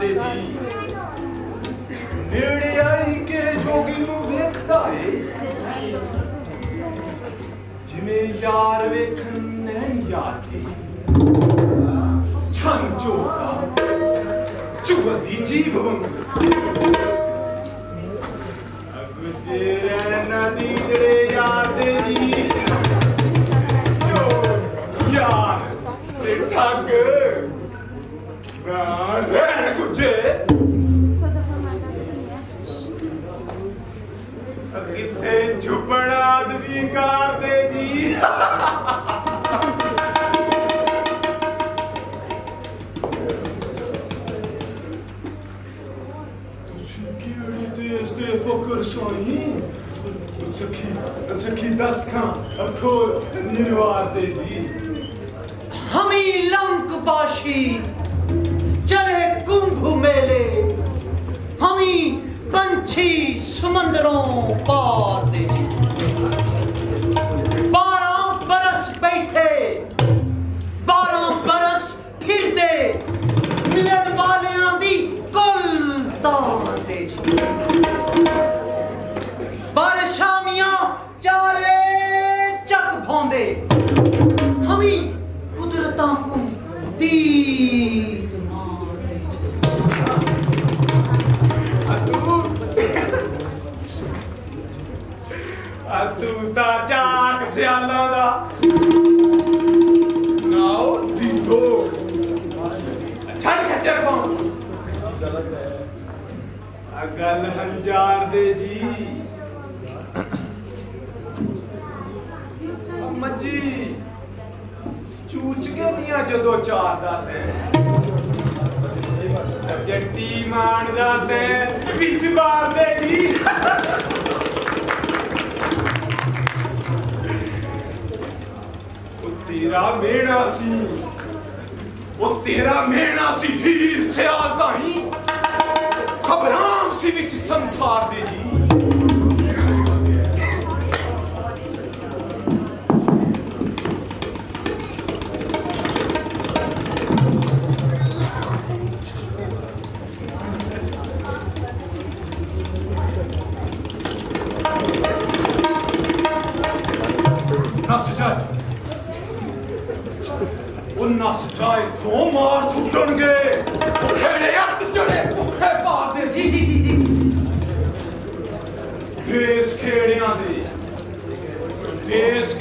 दे जी नेड़े आई के जोगी नू वेखदा है जिमें यार वेखन नहीं आते छन चोका चुगदी जीव गुजरे नदी दे यार दे जी जो यार ते ठग रहन गुजे किथे छुपण आदमी कार दे जी फकर साई सखी दस खां अखोर निर्वार दे जी हमी लंक बाशी चले कुंभ मेले हमी पंछी समंदरों पार दे जी 12 बरस बैठे 12 बरस फिर दे मिलन वाले दी कुल तार दे जी बारिशामियां चाले चक भोंदे हमी कुदरतां को तीर मार दे तू ता जाग सियाला दा नाओ दीदो छड़ खच्चर पाऊं गल हंजार दे जी मजी चूच के दिया जदों चार दस है जट्टी मान दस है विच बार दे जी तेरा मेणा सी वो तेरा मेणा सी हीर सियाल ताई खबराम सी विच संसार दे जी नस जाए तो मार छुटणगे खेड़े हथ चढ़े भुखे पार दे जी देश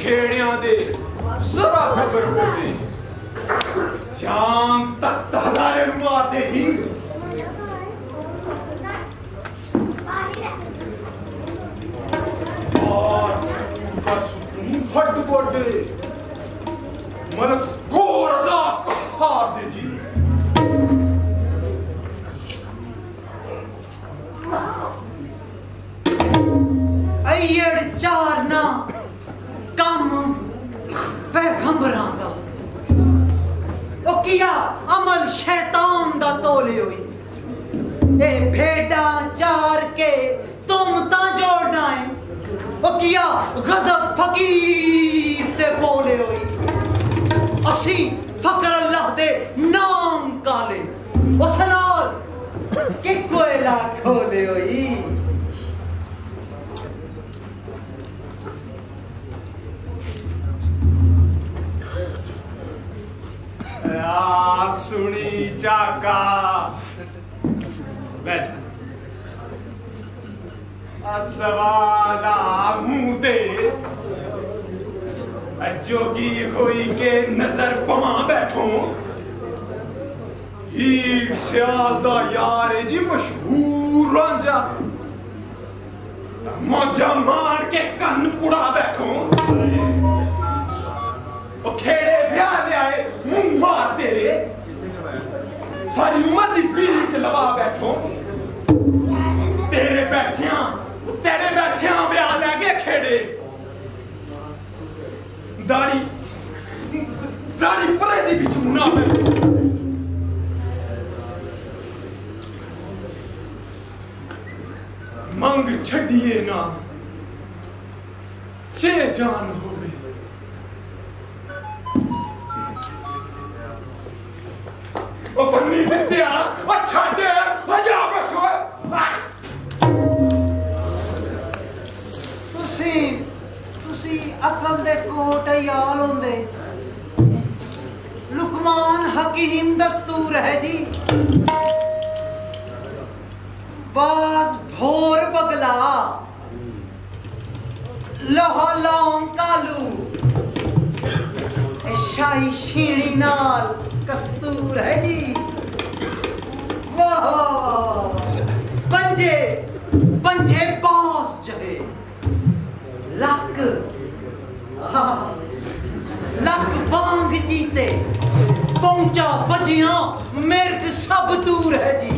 खेड़ियां दे जरा खबर होवे शाम तक हजारे मार दे जी और बस हट बोडे मन गोरजा हार दे जी अय्यड़ चारना कम पैगंबरां दा ओ किया अमल शैतान दा तोले होई ए भेड़ा चार के तुम ता जोड़ना है ओ किया गजब फकीर ते बोले होई असी फकर अल्लाह दे नाम काले ओ सलाल के कोयला खोले होई सुनी जागा बैठ सवाला मुंह दे जोगी होई के नजर पवा बैठो हीर सियाल दा यार जी मशहूर रांझा मौजा मार के कन पुड़ा बैठो खेड़े ब्याह ले आए मुंह मार तेरे सारी उम्र दी पीठ लवा बैठो तेरे बैठिया ब्याह ले गए खेड़े दाढ़ी परे दी बिछूना बैठो मंग छड़िए ना चे जान होवे ओ ओ बन्नी दित्ते आ ओ छाड़े ओ जा बस तुसी अकल दे कोट याल होंदे लुकमान हकीम दस्तूर है जी बाज भोर बगला लोहा लौंग कालू शाही शीणी नाल कस्तूर है जी वाह वाह वाह पंजे पंजे बॉस जहे लक लक वांग जीते पहुंचा बजिया मिर्ग सब दूर है जी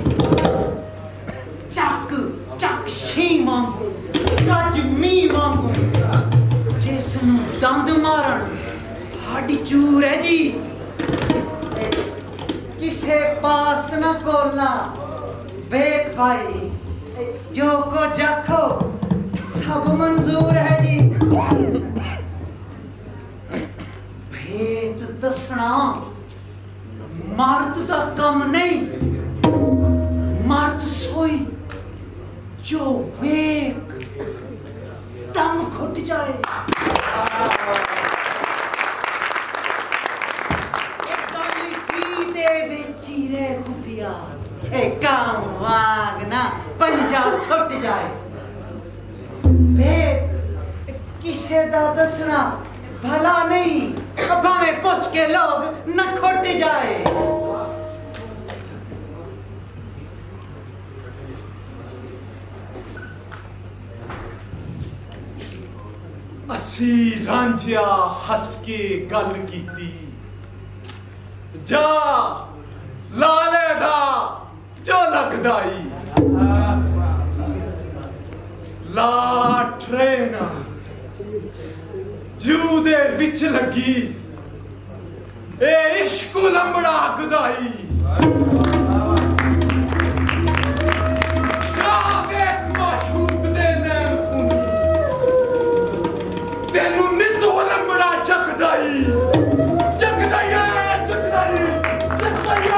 चक चक शी मांगू कज मी मांगू जिसनू दंद मारन हड्डी चूर है जी किसे पास न कोला बेक भाई जो को जाखो सब मंजूर है जी भेद दसना मर्द दा कम नहीं मर्द सोई जो वेक दम घुट जाए चीरे खुफिया काम वागना पंजा सुट जाए भेद किसे दा दसना भला नहीं भावें पुछ के लोग न खुट जाए असी रांझिया हस के गल कीती जा लाले दा जो लगदाई ला ट्रेन जू दे विच लगी ए इश्क लंबड़ा गदाई जा वेख माशूक दे नैन खूनी तेनू नितो लंबड़ा चकदाई चकदाई चकदाई चकदाई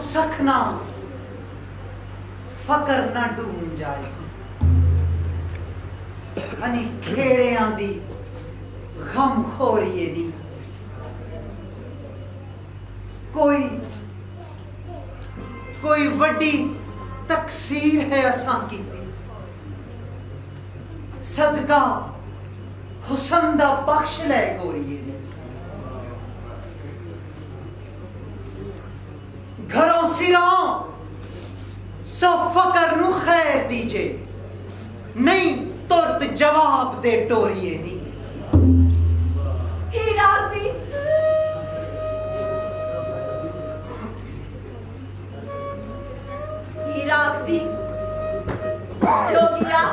सखना फकर ना डूम जाए हनी खेड़ियां दी गम खोरिए दी कोई वड्डी तकसीर है असां कीती सदका हुसन दा बख्श ले गोरिए ने घरों सिरों सो फकर नु खैर दीजे नहीं तुरत जवाब दे टोरिए दी हीरा दी हीराकती जोगिया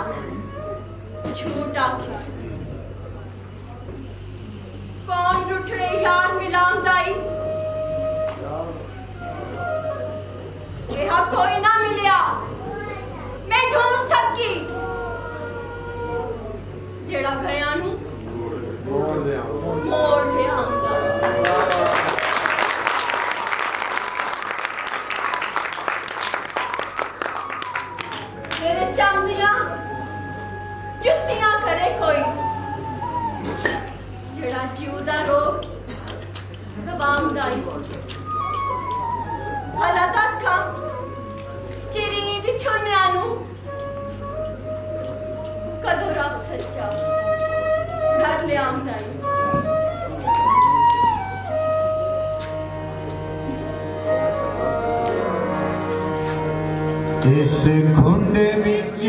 झूठ आख्या कौन रुठड़े यार मिलाम दाई यह कोई ना मिलिया मैं ढूंढ थकी जेड़ा गया नू मोड़ ले आंदा मेरे चांदियां जुत्तियां करे कोई जेड़ा जीव दा रोग दवाम दाई भला दस खा चिरी विछुनिया नू कदों रब सच्चा घर ले आंदाई इस खुंड विच